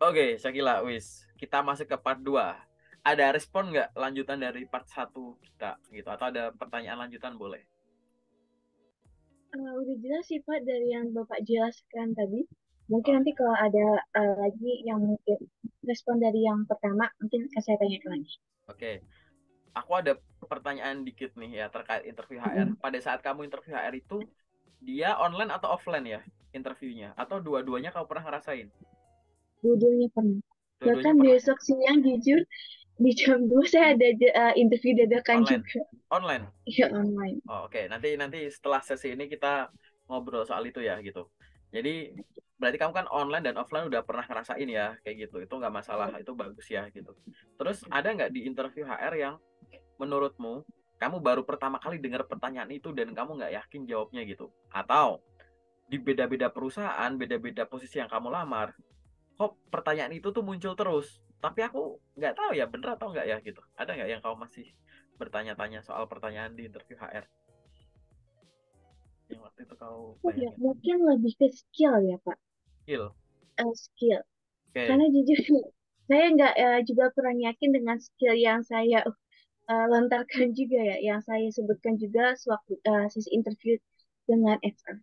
Oke, Syakila, wis. Kita masuk ke part 2. Ada respon nggak lanjutan dari part 1 kita gitu? Atau ada pertanyaan lanjutan boleh? Udah jelas sih Pak dari yang Bapak jelaskan tadi. Mungkin Oh, nanti kalau ada lagi yang mungkin respon dari yang pertama, mungkin akan saya tanyakan lagi. oke. Aku ada pertanyaan dikit nih ya terkait interview HR. Mm-mm. Pada saat kamu interview HR itu, dia online atau offline ya interviewnya? Atau dua-duanya kamu pernah ngerasain? Dua-duanya pernah. Dua-duanya Bahkan pernah ya? besok siang jujur di jam 2 saya ada interview dadakan Online. juga. Online. Iya online. Oh, oke. Nanti nanti setelah sesi ini kita ngobrol soal itu ya gitu. Jadi berarti kamu kan online dan offline udah pernah ngerasain ya kayak gitu. Itu nggak masalah, itu bagus ya gitu. Terus ada nggak di interview HR yang menurutmu kamu baru pertama kali dengar pertanyaan itu dan kamu nggak yakin jawabnya gitu? Atau di beda-beda perusahaan, beda-beda posisi yang kamu lamar, kok pertanyaan itu tuh muncul terus? Tapi aku nggak tahu ya bener atau nggak ya gitu. Ada nggak yang kamu masih bertanya-tanya soal pertanyaan di interview HR yang waktu itu kau Oh ya, bayangin? mungkin lebih ke skill ya Pak. Skill. Skill. Oke, Karena jujur saya nggak juga kurang yakin dengan skill yang saya lontarkan juga ya, yang saya sebutkan juga sewaktu sesi interview dengan HR.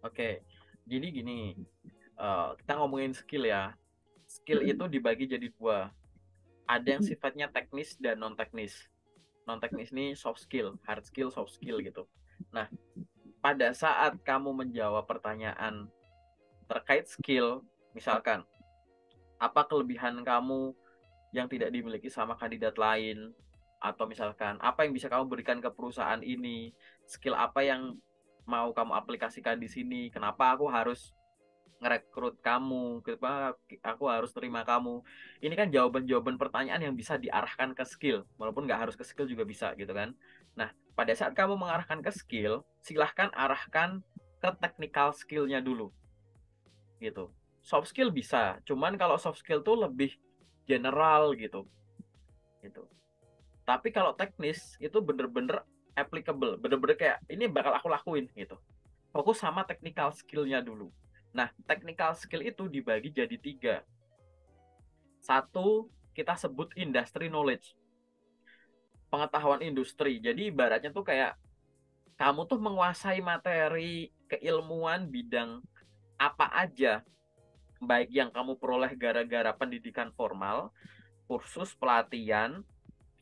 oke. Jadi gini, kita ngomongin skill ya. Skill Mm-mm. itu dibagi jadi dua. Ada yang Mm-mm. sifatnya teknis dan non teknis. Non teknis ini soft skill, hard skill, soft skill gitu. Nah, pada saat kamu menjawab pertanyaan terkait skill, misalkan apa kelebihan kamu yang tidak dimiliki sama kandidat lain, atau misalkan apa yang bisa kamu berikan ke perusahaan ini, skill apa yang mau kamu aplikasikan di sini, kenapa aku harus ngerekrut kamu, kenapa aku harus terima kamu. Ini kan jawaban-jawaban pertanyaan yang bisa diarahkan ke skill, walaupun nggak harus ke skill juga bisa gitu kan. Nah, pada saat kamu mengarahkan ke skill, silahkan arahkan ke technical skillnya dulu gitu. Soft skill bisa, cuman kalau soft skill tuh lebih general gitu. Tapi kalau teknis itu bener-bener applicable, bener-bener kayak ini bakal aku lakuin gitu. Fokus sama technical skillnya dulu. Nah, technical skill itu dibagi jadi tiga. Satu, kita sebut industry knowledge, pengetahuan industri. Jadi ibaratnya tuh kayak kamu tuh menguasai materi keilmuan bidang apa aja, baik yang kamu peroleh gara-gara pendidikan formal, kursus pelatihan,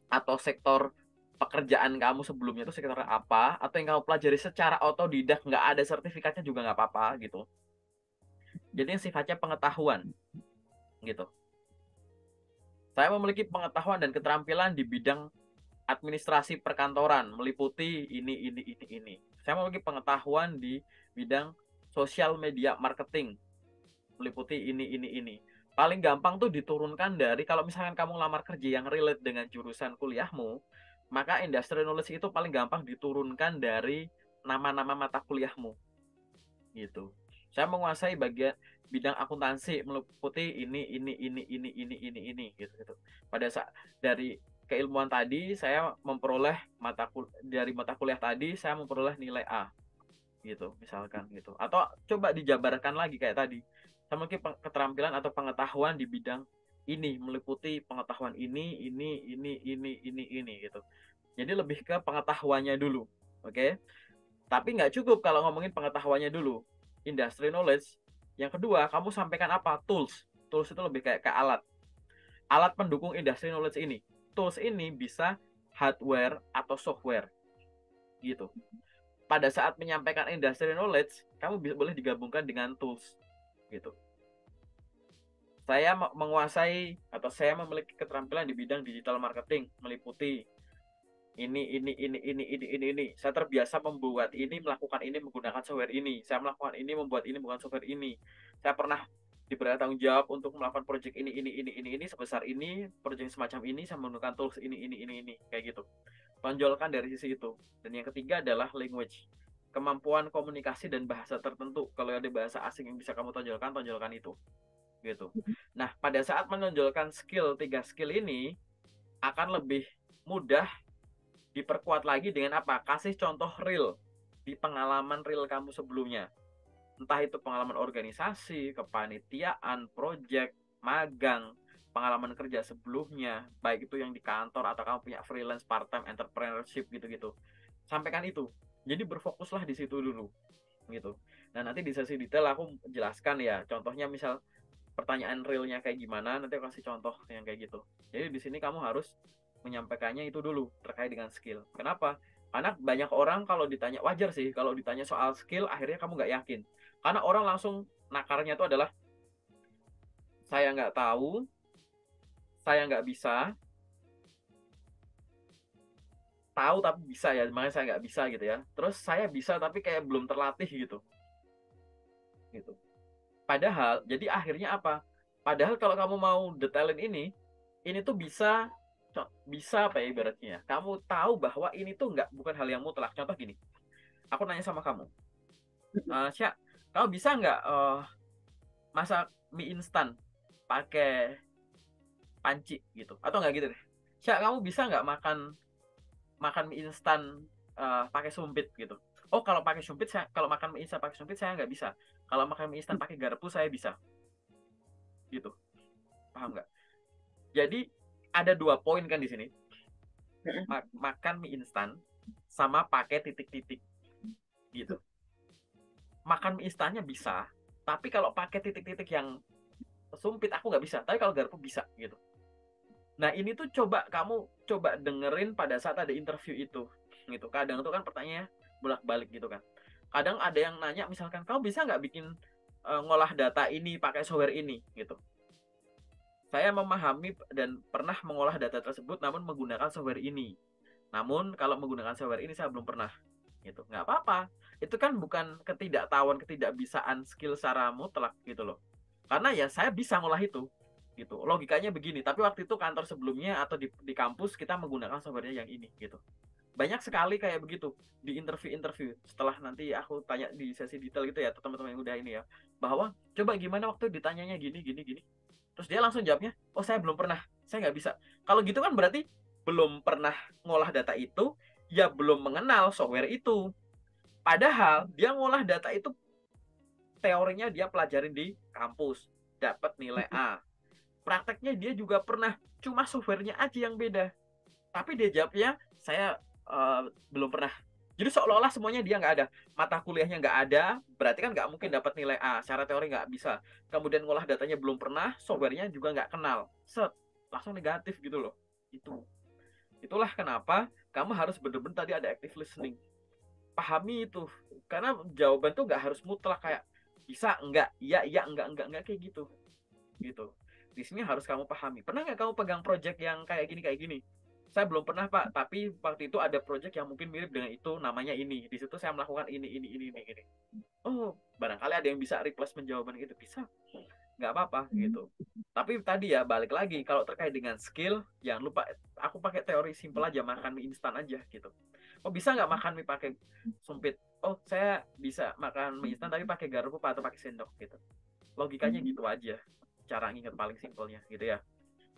atau sektor pekerjaan kamu sebelumnya itu sektor apa, atau yang kamu pelajari secara otodidak nggak ada sertifikatnya juga nggak apa-apa gitu. Jadi yang sifatnya pengetahuan gitu. Saya memiliki pengetahuan dan keterampilan di bidang administrasi perkantoran, meliputi ini. Saya memiliki pengetahuan di bidang sosial media marketing, meliputi ini. Paling gampang tuh diturunkan dari kalau misalkan kamu lamar kerja yang relate dengan jurusan kuliahmu, maka industrial knowledge itu paling gampang diturunkan dari nama-nama mata kuliahmu gitu. Saya menguasai bagian bidang akuntansi meliputi ini gitu. Pada saat dari keilmuan tadi saya memperoleh dari mata kuliah tadi saya memperoleh nilai A gitu misalkan gitu. Atau coba dijabarkan lagi kayak tadi. Saya memiliki keterampilan atau pengetahuan di bidang ini meliputi pengetahuan ini gitu. Jadi lebih ke pengetahuannya dulu. Oke. Tapi nggak cukup kalau ngomongin pengetahuannya dulu. Industry knowledge. Yang kedua, kamu sampaikan apa? Tools. Tools itu lebih kayak ke alat. Alat pendukung industry knowledge ini. Tools ini bisa hardware atau software gitu. Pada saat menyampaikan industry knowledge, kamu boleh digabungkan dengan tools gitu. Saya menguasai atau saya memiliki keterampilan di bidang digital marketing meliputi ini. Saya terbiasa membuat ini, melakukan ini menggunakan software ini. Saya melakukan ini, membuat ini menggunakan software ini. Saya pernah diberi tanggung jawab untuk melakukan project ini sebesar ini, project semacam ini, saya menggunakan tools ini, kayak gitu. Tonjolkan dari sisi itu. Dan yang ketiga adalah language. Kemampuan komunikasi dan bahasa tertentu. Kalau ada bahasa asing yang bisa kamu tonjolkan, tonjolkan itu. Gitu. Nah, pada saat menonjolkan tiga skill ini, akan lebih mudah diperkuat lagi dengan apa? Kasih contoh real di pengalaman real kamu sebelumnya. Entah itu pengalaman organisasi, kepanitiaan, project, magang, pengalaman kerja sebelumnya, baik itu yang di kantor atau kamu punya freelance, part-time, entrepreneurship gitu-gitu. Sampaikan itu. Jadi berfokuslah di situ dulu gitu. Nah, nanti di sesi detail aku jelaskan ya. Contohnya misal pertanyaan realnya kayak gimana, nanti aku kasih contoh yang kayak gitu. Jadi di sini kamu harus menyampaikannya itu dulu terkait dengan skill. Kenapa? Karena banyak orang kalau ditanya, wajar sih kalau ditanya soal skill akhirnya kamu nggak yakin. Karena orang langsung nakarnya itu adalah saya nggak tahu, saya nggak bisa, tahu tapi bisa ya, makanya saya nggak bisa gitu ya. Terus saya bisa tapi kayak belum terlatih gitu. Gitu. Padahal, jadi akhirnya apa? Padahal kalau kamu mau detailin ini tuh bisa apa ya ibaratnya ya? Kamu tahu bahwa ini tuh nggak bukan hal yang mutlak. Contoh gini, aku nanya sama kamu, Sya, kamu bisa nggak masak mie instan pakai panci gitu? Atau nggak gitu deh? Sya, kamu bisa nggak makan makan mie instan pakai sumpit gitu? Oh, kalau pakai sumpit, kalau makan mie instan pakai sumpit saya nggak bisa. Kalau makan mie instan pakai garpu saya bisa, gitu. Paham nggak? Jadi ada 2 poin kan di sini. Makan mie instan sama pakai titik-titik gitu. Makan mie instannya bisa, tapi kalau pakai titik-titik yang sumpit aku nggak bisa. Tapi kalau garpu bisa gitu. Nah, ini tuh coba dengerin pada saat ada interview itu gitu. Kadang tuh kan pertanyaannya bolak-balik gitu kan. Kadang ada yang nanya misalkan kamu bisa nggak bikin ngolah data ini pakai software ini gitu. Saya memahami dan pernah mengolah data tersebut namun menggunakan software ini. Namun kalau menggunakan software ini saya belum pernah gitu. Nggak apa-apa. Itu kan bukan ketidakbisaan skill secara mutlak gitu loh. Karena ya saya bisa ngolah itu gitu. Logikanya begini, tapi waktu itu kantor sebelumnya atau di kampus kita menggunakan softwarenya yang ini gitu. Banyak sekali kayak begitu di interview setelah nanti aku tanya di sesi detail gitu ya teman-teman yang udah ini ya, bahwa coba gimana waktu ditanyanya gini gini gini, terus dia langsung jawabnya, oh saya belum pernah, saya nggak bisa. Kalau gitu kan berarti belum pernah ngolah data itu, ya belum mengenal software itu. Padahal dia ngolah data itu teorinya dia pelajarin di kampus, dapat nilai A. Prakteknya dia juga pernah, cuma softwarenya aja yang beda. Tapi dia jawabnya, saya belum pernah. Jadi seolah-olah semuanya dia nggak ada. Mata kuliahnya nggak ada, berarti kan nggak mungkin dapat nilai A. Secara teori nggak bisa. Kemudian ngolah datanya belum pernah, softwarenya juga nggak kenal. Set, langsung negatif gitu loh. Itulah kenapa kamu harus bener-bener tadi ada active listening. Pahami itu. Karena jawaban tuh nggak harus mutlak kayak bisa, enggak, iya, iya, enggak kayak gitu. Gitu. Di sini harus kamu pahami. Pernah nggak kamu pegang project yang kayak gini? Saya belum pernah Pak, tapi waktu itu ada project yang mungkin mirip dengan itu, namanya ini. Di situ saya melakukan ini. Oh, barangkali ada yang bisa replacement jawaban gitu, bisa. Nggak apa-apa gitu. Tapi tadi ya balik lagi kalau terkait dengan skill, jangan lupa aku pakai teori simpel aja, makan mie instan aja gitu. Oh, bisa nggak makan mie pakai sumpit? Oh, saya bisa makan mie instan tapi pakai garpu atau pakai sendok gitu. Logikanya gitu aja. Cara nginget paling simpelnya gitu ya.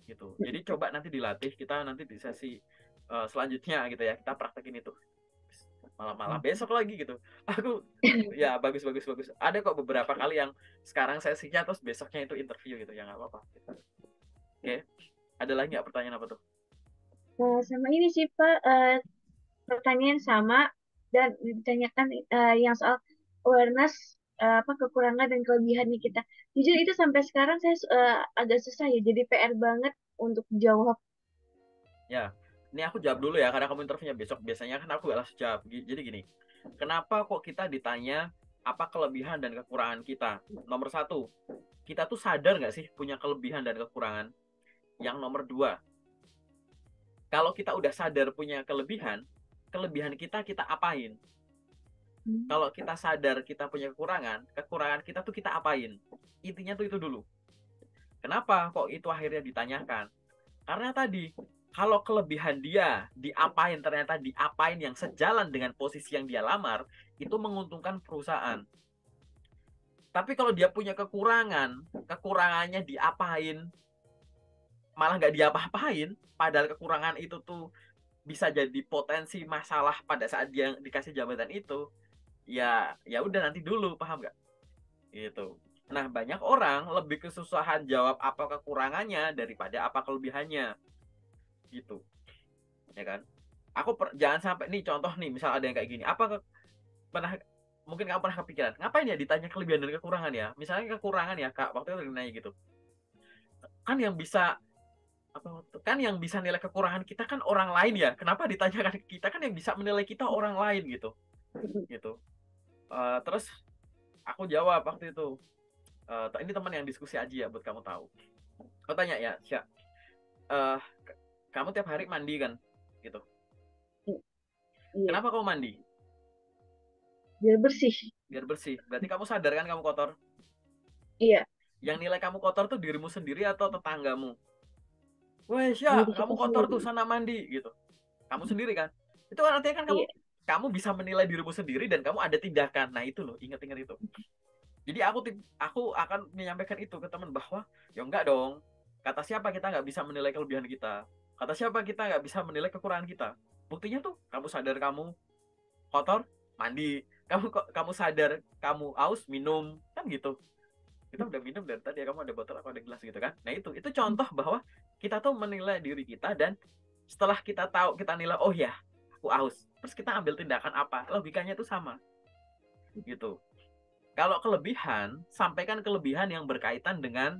Gitu. Jadi coba nanti dilatih, kita nanti di sesi selanjutnya gitu ya, kita praktekin itu. Malah besok lagi gitu. Aku ya bagus. Ada kok beberapa kali yang sekarang sesinya terus besoknya itu interview gitu ya, nggak apa-apa. Gitu. Oke, ada lagi nggak pertanyaan apa tuh? Sama ini sih Pak, pertanyaan sama dan ditanyakan yang soal awareness apa kekurangan dan kelebihannya kita. Jujur itu sampai sekarang saya agak susah ya, jadi PR banget untuk jawab. Ya, ini aku jawab dulu ya karena kamu interviewnya besok. Biasanya kan aku gak langsung jawab. Jadi gini, kenapa kok kita ditanya apa kelebihan dan kekurangan kita? Nomor satu, kita tuh sadar nggak sih punya kelebihan dan kekurangan? Yang nomor dua, kalau kita udah sadar punya kelebihan kita apain? Kalau kita sadar kita punya kekurangan kita tuh kita apain? Intinya tuh itu dulu. Kenapa kok itu akhirnya ditanyakan? Karena tadi, kalau kelebihan dia diapain, ternyata diapain yang sejalan dengan posisi yang dia lamar, itu menguntungkan perusahaan. Tapi kalau dia punya kekurangannya diapain, malah nggak diapa-apain, padahal kekurangan itu tuh bisa jadi potensi masalah pada saat dia dikasih jabatan itu, ya udah nanti dulu, paham nggak? Gitu. Nah, banyak orang lebih kesusahan jawab apa kekurangannya daripada apa kelebihannya, gitu. Ya kan? Jangan sampai nih contoh nih, misal ada yang kayak gini. Pernah mungkin kamu pernah kepikiran, ngapain ya ditanya kelebihan dan kekurangan ya? Misalnya kekurangan ya, Kak, waktu itu nanya gitu. Kan yang bisa nilai kekurangan kita kan orang lain ya. Kenapa ditanyakan ke kita? Kan yang bisa menilai kita orang lain gitu. Gitu. Terus aku jawab waktu itu. Ini teman yang diskusi aja ya buat kamu tahu. Aku tanya ya, Sya, eh, kamu tiap hari mandi kan? Gitu. Iya, Kenapa kamu mandi? biar bersih. Biar bersih. Berarti kamu sadar kan kamu kotor? Iya, Yang nilai kamu kotor tuh dirimu sendiri atau tetanggamu? Weh, Sya, diri kamu kita kotor tuh sendiri. sana mandi gitu. Kamu sendiri kan? Itu kan artinya kan kamu Iya. kamu bisa menilai dirimu sendiri dan kamu ada tindakan. Nah, itu loh, ingat-ingat itu. Jadi aku akan menyampaikan itu ke teman bahwa ya enggak dong. Kata siapa kita nggak bisa menilai kelebihan kita? Kata siapa kita nggak bisa menilai kekurangan kita? Buktinya tuh kamu sadar kamu kotor, mandi. Kamu sadar kamu aus, minum, kan gitu. Kita udah minum dari tadi ya, kamu ada botol, aku ada gelas gitu kan. Nah, itu contoh bahwa kita tuh menilai diri kita, dan setelah kita tahu, kita nilai, oh ya, aku aus. Terus kita ambil tindakan apa? Logikanya tuh sama gitu. Kalau kelebihan, sampaikan kelebihan yang berkaitan dengan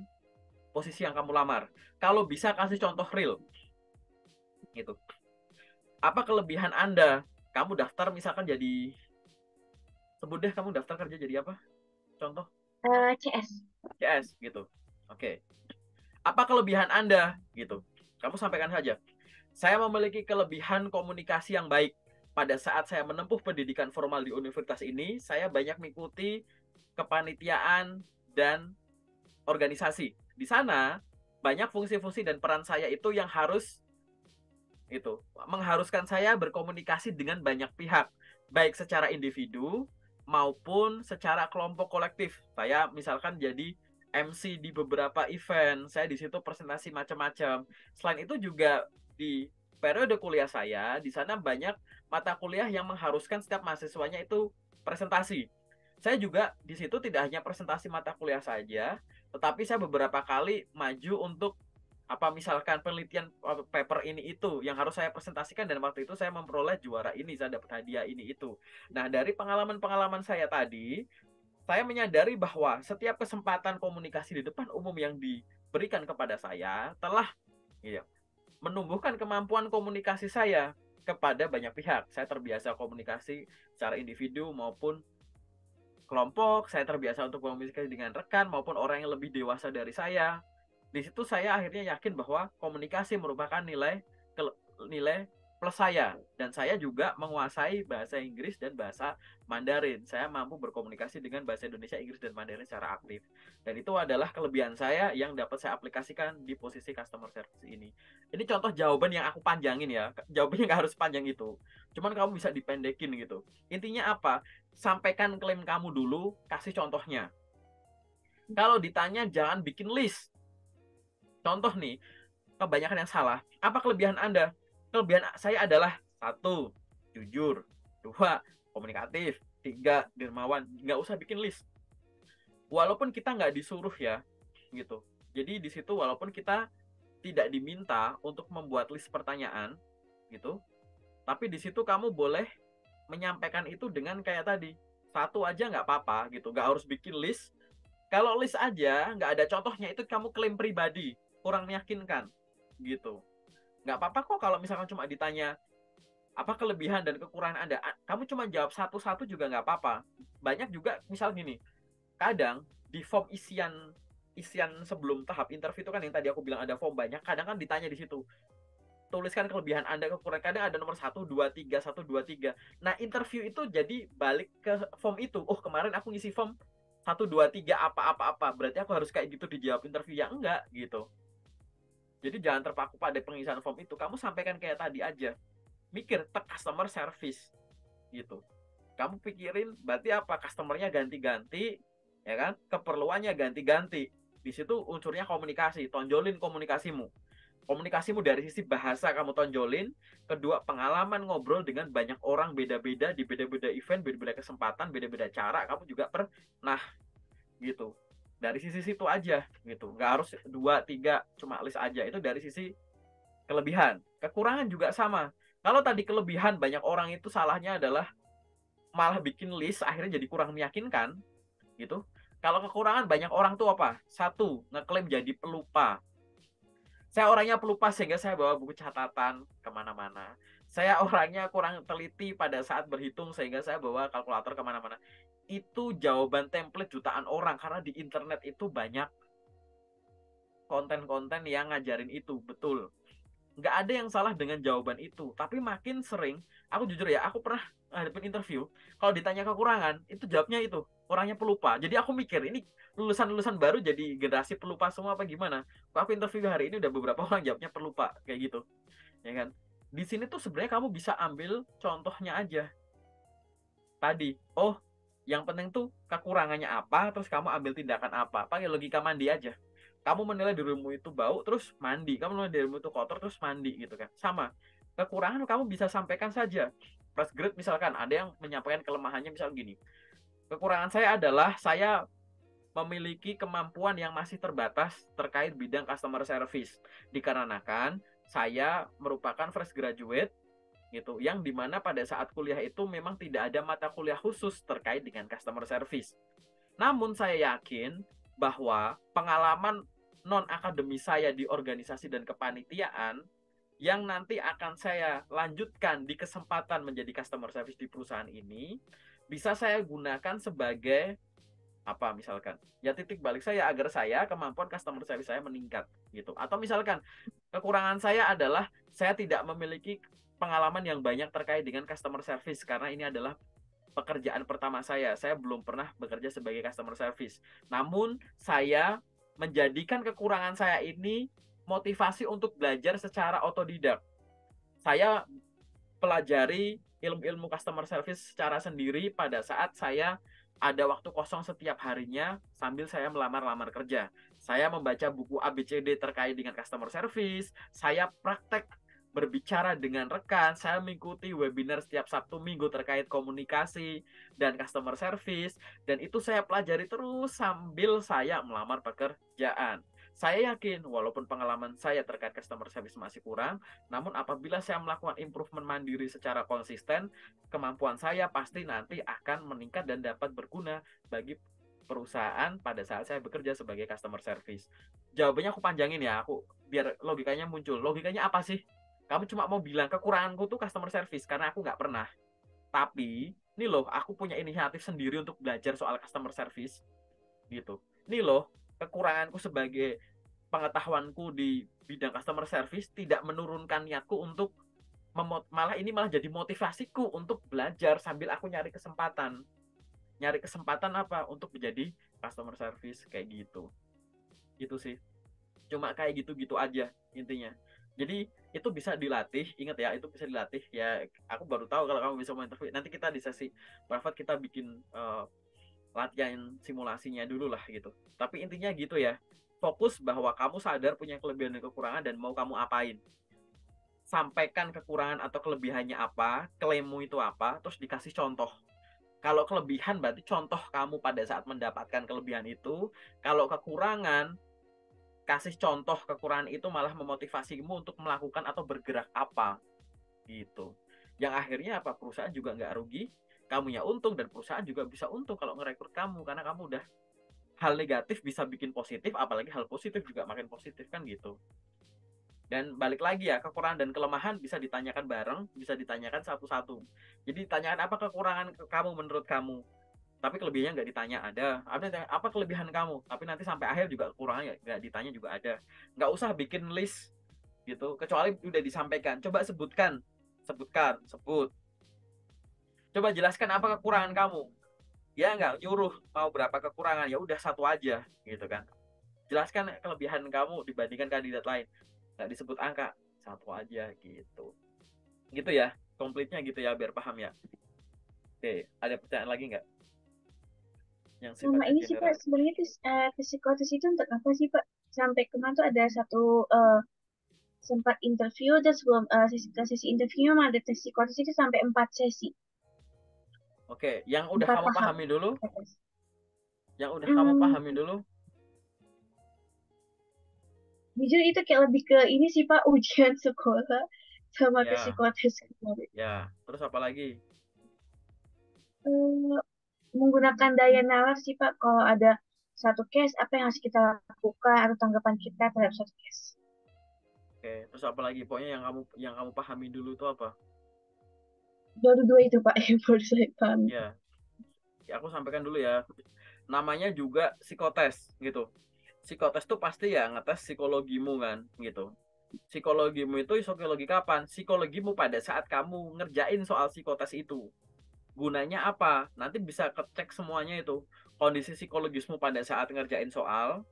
posisi yang kamu lamar. Kalau bisa kasih contoh real gitu. Apa kelebihan Anda? Kamu daftar misalkan jadi, sebut deh kamu daftar kerja jadi apa? Contoh CS. CS gitu. Oke. Apa kelebihan Anda gitu? Kamu sampaikan saja. Saya memiliki kelebihan komunikasi yang baik. Pada saat saya menempuh pendidikan formal di universitas ini, saya banyak mengikuti kepanitiaan dan organisasi. Di sana banyak fungsi-fungsi dan peran saya itu yang mengharuskan saya berkomunikasi dengan banyak pihak, baik secara individu maupun secara kelompok kolektif. Saya misalkan jadi MC di beberapa event, saya di situ presentasi macam-macam. Selain itu juga di periode kuliah saya, di sana banyak mata kuliah yang mengharuskan setiap mahasiswanya itu presentasi. Saya juga di situ tidak hanya presentasi mata kuliah saja, tetapi saya beberapa kali maju untuk misalkan penelitian paper ini itu yang harus saya presentasikan, dan waktu itu saya memperoleh juara ini, saya dapat hadiah ini itu. Nah, dari pengalaman-pengalaman saya tadi, saya menyadari bahwa setiap kesempatan komunikasi di depan umum yang diberikan kepada saya telah ya, menumbuhkan kemampuan komunikasi saya kepada banyak pihak. Saya terbiasa komunikasi secara individu maupun kelompok, saya terbiasa untuk komunikasi dengan rekan maupun orang yang lebih dewasa dari saya. Di situ saya akhirnya yakin bahwa komunikasi merupakan nilai plus saya, dan saya juga menguasai bahasa Inggris dan bahasa Mandarin. Saya mampu berkomunikasi dengan bahasa Indonesia, Inggris, dan Mandarin secara aktif. Dan itu adalah kelebihan saya yang dapat saya aplikasikan di posisi customer service ini. Ini contoh jawaban yang aku panjangin ya. Jawabannya nggak harus panjang itu. Cuman kamu bisa dipendekin gitu. Intinya apa? Sampaikan klaim kamu dulu, kasih contohnya. Kalau ditanya jangan bikin list. Contoh nih, kebanyakan yang salah. Apa kelebihan Anda? Kelebihan saya adalah satu, jujur, dua, komunikatif, tiga, dermawan. Nggak usah bikin list. Walaupun kita nggak disuruh ya, gitu. Jadi di situ walaupun kita tidak diminta untuk membuat list pertanyaan, gitu. Tapi di situ kamu boleh menyampaikan itu dengan kayak tadi, satu aja nggak apa-apa gitu, nggak harus bikin list. Kalau list aja nggak ada contohnya, itu kamu klaim pribadi, kurang meyakinkan gitu. Nggak apa-apa kok kalau misalkan cuma ditanya apa kelebihan dan kekurangan Anda, kamu cuma jawab satu-satu juga nggak apa-apa. Banyak juga misal gini, kadang di form isian isian sebelum tahap interview itu kan yang tadi aku bilang ada form banyak, kadang kan ditanya di situ, tuliskan kelebihan Anda, kekurangan. Kadang ada nomor 1, 2, 3, 1, 2, 3. Nah, interview itu jadi balik ke form itu. Oh, kemarin aku ngisi form 1, 2, 3 apa-apa-apa. Berarti aku harus kayak gitu dijawab interview. Ya enggak, gitu. Jadi jangan terpaku pada pengisian form itu. Kamu sampaikan kayak tadi aja. Mikir, customer service. Gitu. Kamu pikirin, berarti apa? Customernya ganti-ganti, ya kan? Keperluannya ganti-ganti. Di situ unsurnya komunikasi. Tonjolin komunikasimu. Komunikasimu dari sisi bahasa kamu tonjolin. Kedua, pengalaman ngobrol dengan banyak orang beda-beda di beda-beda event, beda-beda kesempatan, beda-beda cara kamu juga pernah gitu. Dari sisi situ aja gitu, nggak harus dua tiga, cuma list aja. Itu dari sisi kelebihan. Kekurangan juga sama. Kalau tadi kelebihan, banyak orang itu salahnya adalah malah bikin list akhirnya jadi kurang meyakinkan gitu. Kalau kekurangan, banyak orang tuh apa? Satu, ngeklaim jadi pelupa. Saya orangnya pelupa sehingga saya bawa buku catatan kemana-mana. Saya orangnya kurang teliti pada saat berhitung sehingga saya bawa kalkulator kemana-mana. Itu jawaban template jutaan orang, karena di internet itu banyak konten-konten yang ngajarin itu, betul. Nggak ada yang salah dengan jawaban itu. Tapi makin sering, aku jujur ya, aku pernah ngadepin interview, kalau ditanya kekurangan, itu jawabnya itu, orangnya pelupa. Jadi aku mikir, ini lulusan-lulusan baru jadi generasi pelupa semua apa gimana? Kok aku interview hari ini udah beberapa orang jawabnya pelupa, kayak gitu. Ya kan? Di sini tuh sebenarnya kamu bisa ambil contohnya aja. Tadi, oh, yang penting tuh kekurangannya apa, terus kamu ambil tindakan apa. Pakai logika mandi aja. Kamu menilai dirimu itu bau, terus mandi. Kamu menilai dirimu itu kotor, terus mandi gitu kan. Sama. Kekurangan kamu bisa sampaikan saja. Fresh grade misalkan, ada yang menyampaikan kelemahannya misal gini. Kekurangan saya adalah saya memiliki kemampuan yang masih terbatas terkait bidang customer service. Dikarenakan saya merupakan fresh graduate gitu, yang dimana pada saat kuliah itu memang tidak ada mata kuliah khusus terkait dengan customer service. Namun saya yakin bahwa pengalaman non akademis saya di organisasi dan kepanitiaan yang nanti akan saya lanjutkan di kesempatan menjadi customer service di perusahaan ini bisa saya gunakan sebagai apa, misalkan ya titik balik saya agar saya kemampuan customer service saya meningkat gitu. Atau misalkan kekurangan saya adalah saya tidak memiliki pengalaman yang banyak terkait dengan customer service karena ini adalah pekerjaan pertama saya belum pernah bekerja sebagai customer service. Namun saya menjadikan kekurangan saya ini motivasi untuk belajar secara otodidak. Saya pelajari ilmu-ilmu customer service secara sendiri pada saat saya ada waktu kosong setiap harinya sambil saya melamar-lamar kerja. Saya membaca buku ABCD terkait dengan customer service, saya praktek berbicara dengan rekan, saya mengikuti webinar setiap Sabtu Minggu terkait komunikasi dan customer service, dan itu saya pelajari terus sambil saya melamar pekerjaan. Saya yakin walaupun pengalaman saya terkait customer service masih kurang, namun apabila saya melakukan improvement mandiri secara konsisten, kemampuan saya pasti nanti akan meningkat dan dapat berguna bagi perusahaan pada saat saya bekerja sebagai customer service. Jawabannya aku panjangin ya, aku biar logikanya muncul. Logikanya apa sih? Kamu cuma mau bilang kekuranganku tuh customer service karena aku nggak pernah. Tapi ini loh, aku punya inisiatif sendiri untuk belajar soal customer service gitu. Ini loh, kekuranganku sebagai pengetahuanku di bidang customer service tidak menurunkan niatku untuk malah ini malah jadi motivasiku untuk belajar sambil aku nyari kesempatan. Nyari kesempatan apa? Untuk menjadi customer service kayak gitu. Gitu sih. Cuma kayak gitu-gitu aja intinya. Jadi itu bisa dilatih, ingat ya, itu bisa dilatih ya. Aku baru tahu kalau kamu bisa mau interview. Nanti kita di sesi private kita bikin latihan simulasinya dulu lah gitu. Tapi intinya gitu ya. Fokus bahwa kamu sadar punya kelebihan dan kekurangan dan mau kamu apain. Sampaikan kekurangan atau kelebihannya apa, klaimmu itu apa, terus dikasih contoh. Kalau kelebihan berarti contoh kamu pada saat mendapatkan kelebihan itu. Kalau kekurangan, kasih contoh kekurangan itu malah memotivasimu untuk melakukan atau bergerak apa gitu. Yang akhirnya apa, perusahaan juga nggak rugi, kamunya untung dan perusahaan juga bisa untung kalau ngerekrut kamu karena kamu udah hal negatif bisa bikin positif, apalagi hal positif juga makin positif kan gitu. Dan balik lagi ya, kekurangan dan kelemahan bisa ditanyakan bareng, bisa ditanyakan satu-satu. Jadi ditanyakan apa kekurangan kamu menurut kamu, tapi kelebihannya nggak ditanya. Ada apa kelebihan kamu, tapi nanti sampai akhir juga kekurangan nggak ditanya juga ada. Nggak usah bikin list gitu, kecuali udah disampaikan. Coba sebut. Coba jelaskan apa kekurangan kamu. Ya nggak nyuruh mau berapa kekurangan, ya udah satu aja gitu kan. Jelaskan kelebihan kamu dibandingkan kandidat lain. Nggak disebut angka, satu aja gitu. Gitu ya, komplitnya gitu ya biar paham ya. Oke, ada pertanyaan lagi nggak? Yang Sama sifatnya ini sih Pak, general. sebenarnya psikotes itu untuk apa sih Pak? Sampai kemarin tuh ada satu sempat interview dan sebelum sesi interview memang ada tes psikotes itu sampai 4 sesi, Oke, yang udah 4 kamu tahap pahami dulu, psikotes. yang udah kamu Hmm, pahami dulu. Jujur itu kayak lebih ke ini sih Pak, ujian sekolah sama ke Ya, psikotes kemarin. ya. Terus apa lagi? Eh, Menggunakan daya nalar sih Pak, kalau ada satu case apa yang harus kita lakukan atau tanggapan kita terhadap satu case. Oke, terus apa lagi? Pokoknya yang kamu pahami dulu itu apa? Baru dua itu Pak yang baru saya pahami. Ya, ya aku sampaikan dulu ya. Namanya juga psikotes gitu. Psikotes tuh pasti ya ngetes psikologimu kan gitu. Psikologimu itu psikologi kapan? Psikologimu pada saat kamu ngerjain soal psikotes itu. Gunanya apa? Nanti bisa kecek semuanya itu. Kondisi psikologismu pada saat ngerjain soal,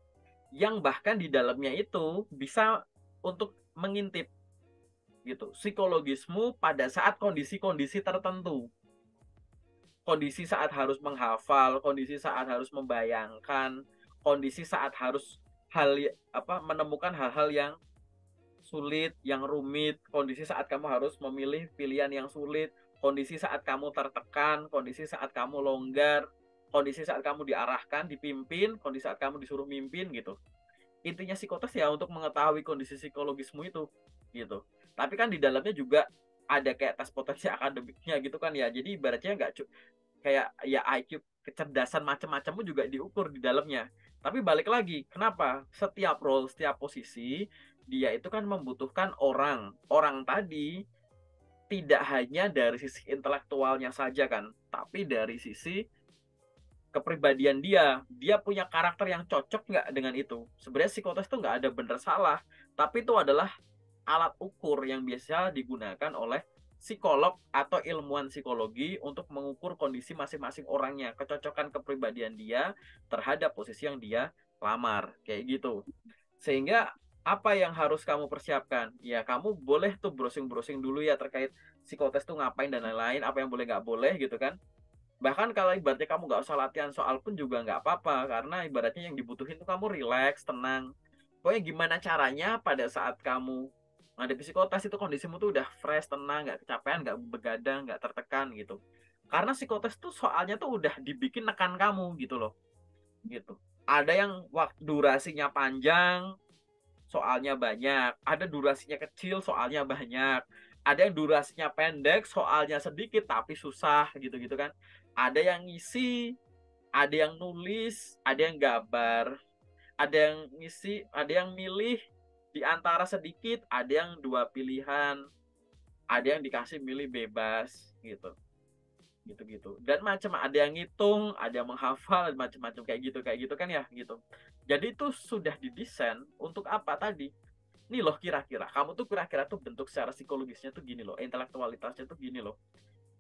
yang bahkan di dalamnya itu bisa untuk mengintip gitu. Psikologismu pada saat kondisi-kondisi tertentu. Kondisi saat harus menghafal, kondisi saat harus membayangkan, kondisi saat harus menemukan hal-hal yang sulit, yang rumit, kondisi saat kamu harus memilih pilihan yang sulit, kondisi saat kamu tertekan, kondisi saat kamu longgar, kondisi saat kamu diarahkan, dipimpin, kondisi saat kamu disuruh mimpin gitu. Intinya psikotes ya untuk mengetahui kondisi psikologismu itu gitu. Tapi kan di dalamnya juga ada kayak tes potensi akademiknya gitu kan ya. Jadi ibaratnya nggak kayak ya IQ, kecerdasan macam-macammu juga diukur di dalamnya. Tapi balik lagi, kenapa? Setiap role, setiap posisi, dia itu kan membutuhkan orang. Orang tadi tidak hanya dari sisi intelektualnya saja kan, tapi dari sisi kepribadian dia. Dia punya karakter yang cocok nggak dengan itu. Sebenarnya psikotes itu nggak ada benar salah, tapi itu adalah alat ukur yang biasa digunakan oleh psikolog atau ilmuwan psikologi untuk mengukur kondisi masing-masing orangnya, kecocokan kepribadian dia terhadap posisi yang dia lamar, kayak gitu. Sehingga apa yang harus kamu persiapkan? Ya, kamu boleh tuh browsing-browsing dulu ya terkait psikotes tuh ngapain dan lain-lain, apa yang boleh nggak boleh gitu kan. Bahkan kalau ibaratnya kamu nggak usah latihan soal pun juga nggak apa-apa, karena ibaratnya yang dibutuhin tuh kamu relax, tenang. Pokoknya gimana caranya pada saat kamu ngadepi psikotes itu kondisimu tuh udah fresh, tenang, nggak kecapean, nggak begadang, nggak tertekan gitu. Karena psikotes tuh soalnya tuh udah dibikin nekan kamu gitu loh, gitu. Ada yang waktu durasinya panjang, soalnya banyak. Ada durasinya kecil, soalnya banyak. Ada yang durasinya pendek, soalnya sedikit tapi susah gitu-gitu kan. Ada yang ngisi, ada yang nulis, ada yang gambar, ada yang ngisi, ada yang milih di antara sedikit, ada yang dua pilihan, ada yang dikasih milih bebas gitu. Gitu-gitu. Dan macam ada yang ngitung, ada yang menghafal, macam-macam kayak gitu kan ya gitu. Jadi itu sudah didesain untuk apa tadi? Nih loh kira-kira kamu tuh kira-kira tuh bentuk secara psikologisnya tuh gini loh, intelektualitasnya tuh gini loh.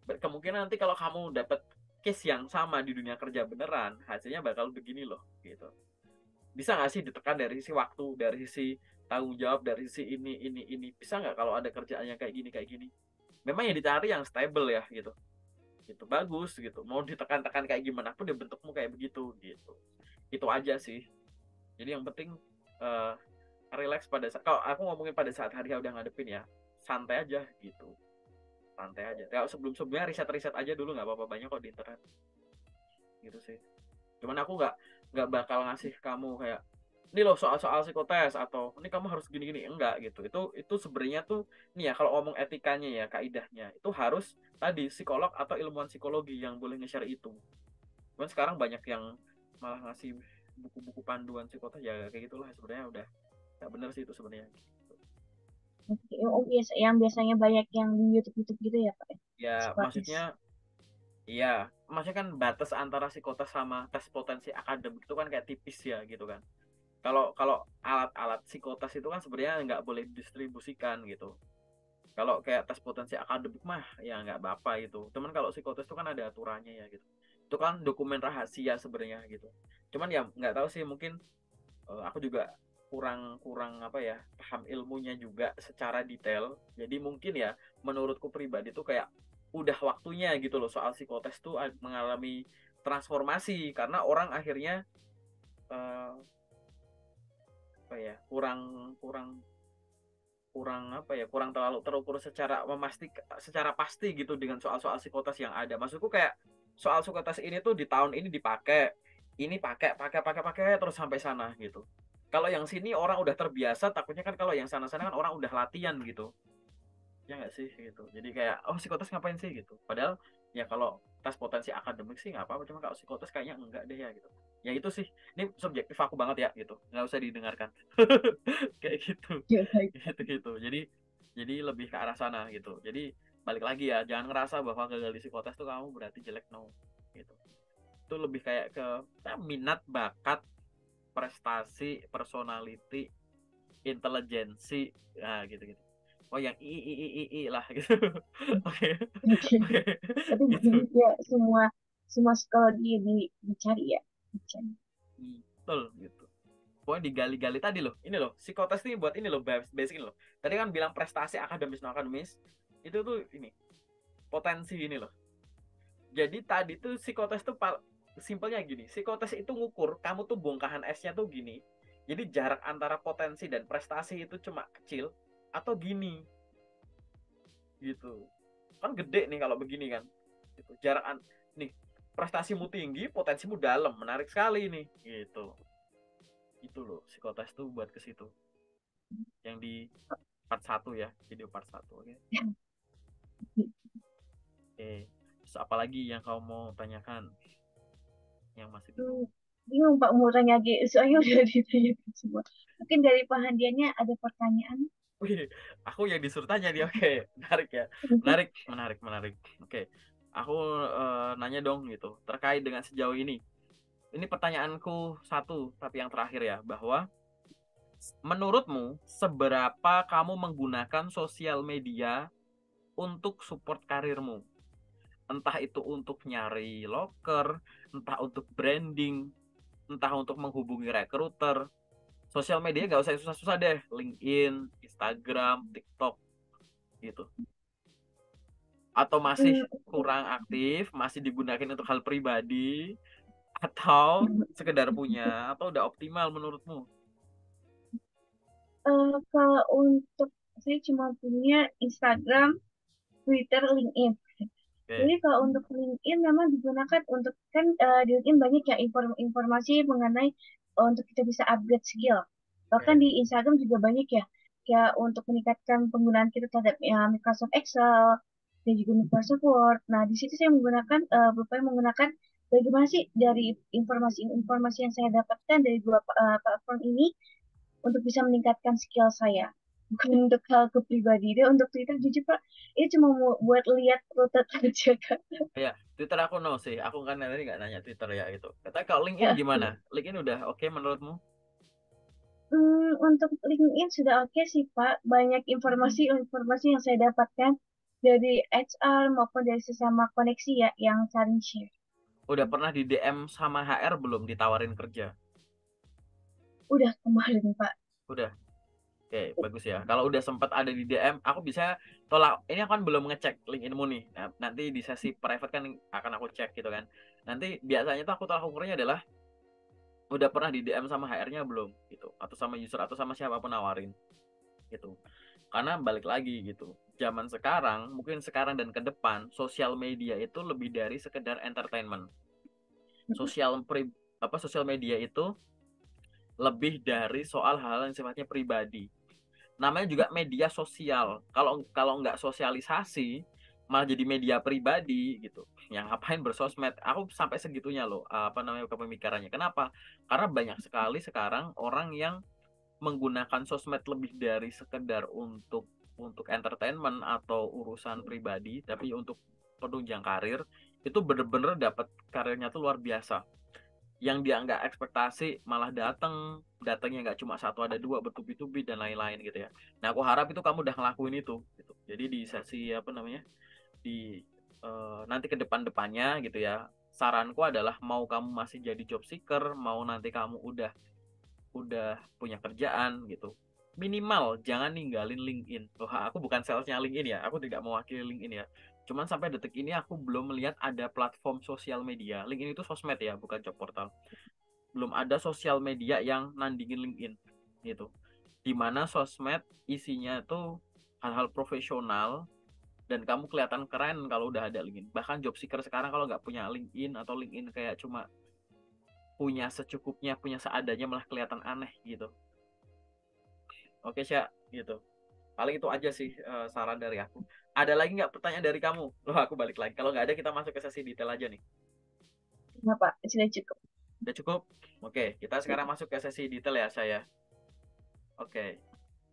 Kemungkinan nanti kalau kamu dapat case yang sama di dunia kerja beneran, hasilnya bakal begini loh gitu. Bisa nggak sih ditekan dari sisi waktu, dari sisi tanggung jawab, dari sisi ini bisa nggak kalau ada kerjaannya kayak gini. Memang yang dicari yang stable ya gitu, gitu bagus gitu, mau ditekan-tekan kayak gimana pun ya bentukmu kayak begitu gitu. Itu aja sih. Jadi yang penting uh, relax pada saat kalau aku ngomongin pada saat hari udah ngadepin ya, santai aja gitu, santai aja. Kalau sebelumnya riset aja dulu, nggak apa-apa, banyak kok di internet gitu sih. Cuman aku nggak bakal ngasih kamu kayak ini loh soal-soal psikotes atau ini kamu harus gini-gini, enggak gitu. Itu sebenarnya tuh nih ya, kalau ngomong etikanya ya, kaidahnya itu harus tadi psikolog atau ilmuwan psikologi yang boleh nge-share itu. Cuman sekarang banyak yang malah ngasih buku-buku panduan psikotes ya, kayak gitulah sebenarnya udah nggak bener sih itu sebenarnya. Oke, oh, biasa yang biasanya banyak yang di YouTube gitu ya Pak ya, Ya psikotes. maksudnya iya, maksudnya kan batas antara psikotes sama tes potensi akademik itu kan kayak tipis ya gitu kan. Kalau kalau alat-alat psikotes itu kan sebenarnya nggak boleh didistribusikan gitu. Kalau kayak tes potensi akademik mah ya nggak apa-apa gitu. Cuman kalau psikotes itu kan ada aturannya ya gitu. Itu kan dokumen rahasia sebenarnya gitu. Cuman ya nggak tahu sih, mungkin aku juga kurang kurang apa ya, paham ilmunya juga secara detail. Jadi mungkin ya menurutku pribadi tuh kayak udah waktunya gitu loh soal psikotes tuh mengalami transformasi karena orang akhirnya uh, apa ya, kurang kurang kurang apa ya, kurang terlalu terukur secara pasti gitu dengan soal-soal psikotes yang ada. Maksudku kayak soal psikotes ini tuh di tahun ini dipakai, ini pakai terus sampai sana gitu. Kalau yang sini orang udah terbiasa, takutnya kan kalau yang sana-sana kan orang udah latihan gitu. Ya nggak sih gitu. Jadi kayak oh psikotes ngapain sih gitu. Padahal ya kalau tes potensi akademik sih nggak apa-apa. Cuma kalau psikotes kayaknya enggak deh ya gitu. Ya itu sih. Ini subjektif aku banget ya gitu. Nggak usah didengarkan. Kayak gitu. Ya, baik. Gitu. Jadi lebih ke arah sana gitu. Jadi balik lagi ya, jangan ngerasa bahwa gagal di psikotes tuh kamu berarti jelek, no. Gitu. Itu lebih kayak ke minat, bakat, prestasi, personality, intelijensi, nah gitu-gitu. Oh yang I lah gitu. Oke. Oke. Oke. Tapi Gitu. ya semua semua psikologi dicari ya. Dicari. Betul gitu. Pokoknya digali-gali tadi loh. Ini loh, psikotes ini buat ini loh, basic ini loh. Tadi kan bilang prestasi akademis non akademis. Itu tuh ini potensi ini loh. Jadi tadi tuh psikotes tuh simpelnya gini. Psikotes itu ngukur kamu tuh bongkahan esnya tuh gini. Jadi jarak antara potensi dan prestasi itu cuma kecil atau gini gitu. Kan gede nih kalau begini kan. Gitu. Nih prestasimu tinggi, potensimu dalam, menarik sekali nih gitu. Itu loh psikotes tuh buat ke situ. Yang di part 1 ya, video part 1. Oke. Oke. Terus apalagi yang kau mau tanyakan yang masih Hmm, bingung? bingung Pak mau tanya lagi, soalnya udah ditanyakan semua. Mungkin dari Pahandiannya ada pertanyaan. Wih, aku yang disuruh tanya nih. Oke, menarik ya. Menarik. Oke. Aku nanya dong gitu terkait dengan sejauh ini. Ini pertanyaanku satu, tapi yang terakhir ya, bahwa menurutmu seberapa kamu menggunakan sosial media untuk support karirmu? Entah itu untuk nyari loker, entah untuk branding, entah untuk menghubungi recruiter. Sosial media nggak usah susah-susah deh, LinkedIn, Instagram, TikTok gitu. Atau masih Hmm, kurang aktif, masih digunakan untuk hal pribadi, atau sekedar punya, atau udah optimal menurutmu? kalau untuk saya cuma punya Instagram, Twitter, LinkedIn. Oke, Jadi kalau untuk LinkedIn memang digunakan untuk kan di LinkedIn banyak ya informasi mengenai untuk kita bisa upgrade skill. Bahkan oke, di Instagram juga banyak ya, kayak untuk meningkatkan penggunaan kita terhadap ya, Microsoft Excel dan juga Microsoft Word. Nah, di situ saya menggunakan berupaya menggunakan bagaimana sih dari informasi-informasi yang saya dapatkan dari dua platform ini untuk bisa meningkatkan skill saya. Bukan untuk hal ke pribadi. Dan untuk Twitter jujur Pak, ini cuma mau buat lihat rute aja Kak. ya Twitter aku no sih, aku kan tadi nggak nanya Twitter ya gitu. Kata kalau LinkedIn Ya, gimana? LinkedIn udah oke menurutmu? untuk LinkedIn sudah oke sih Pak. Banyak informasi-informasi yang saya dapatkan dari HR maupun dari sesama koneksi ya yang saling share. Udah pernah di DM sama HR belum ditawarin kerja? Udah kemarin Pak. Udah. Oke, bagus ya. Kalau udah sempat ada di DM, aku bisa tolak. Ini aku kan belum ngecek LinkedInmu nih. Nah, nanti di sesi private kan akan aku cek gitu kan. Nanti biasanya tuh aku tolak ukurnya adalah udah pernah di DM sama HR-nya belum gitu, atau sama user atau sama siapapun nawarin gitu. Karena balik lagi gitu. Zaman sekarang, mungkin sekarang dan ke depan, sosial media itu lebih dari sekedar entertainment. Sosial media itu lebih dari soal hal yang sifatnya pribadi. Namanya juga media sosial. Kalau kalau nggak sosialisasi, malah jadi media pribadi gitu. Yang ngapain bersosmed? Aku sampai segitunya loh, apa namanya kepemikirannya. Kenapa? Karena banyak sekali sekarang orang yang menggunakan sosmed lebih dari sekedar untuk entertainment atau urusan pribadi, tapi untuk penunjang karir. Itu bener-bener dapat karirnya tuh luar biasa, yang dia nggak ekspektasi malah datangnya nggak cuma satu, ada dua, bertubi-tubi dan lain-lain gitu ya. Nah aku harap itu kamu udah ngelakuin itu gitu. Jadi di sesi apa namanya di nanti ke depan-depannya gitu ya, saranku adalah mau kamu masih jadi job seeker, mau nanti kamu udah punya kerjaan gitu, minimal jangan ninggalin LinkedIn. Wah, aku bukan salesnya LinkedIn ya, aku tidak mewakili LinkedIn ya. Cuman sampai detik ini aku belum melihat ada platform sosial media. LinkedIn itu sosmed ya, bukan job portal. Belum ada sosial media yang nandingin LinkedIn gitu. Dimana sosmed isinya itu hal-hal profesional dan kamu kelihatan keren kalau udah ada LinkedIn. Bahkan job seeker sekarang kalau nggak punya LinkedIn atau LinkedIn kayak cuma punya secukupnya, punya seadanya malah kelihatan aneh gitu. Oke, Sya, gitu. Paling itu aja sih saran dari aku. Ada lagi nggak pertanyaan dari kamu? Loh, aku balik lagi. Kalau nggak ada, kita masuk ke sesi detail aja nih. Nggak, Pak, sudah cukup. Udah cukup? Oke, kita sekarang masuk ke sesi detail ya, saya. Oke.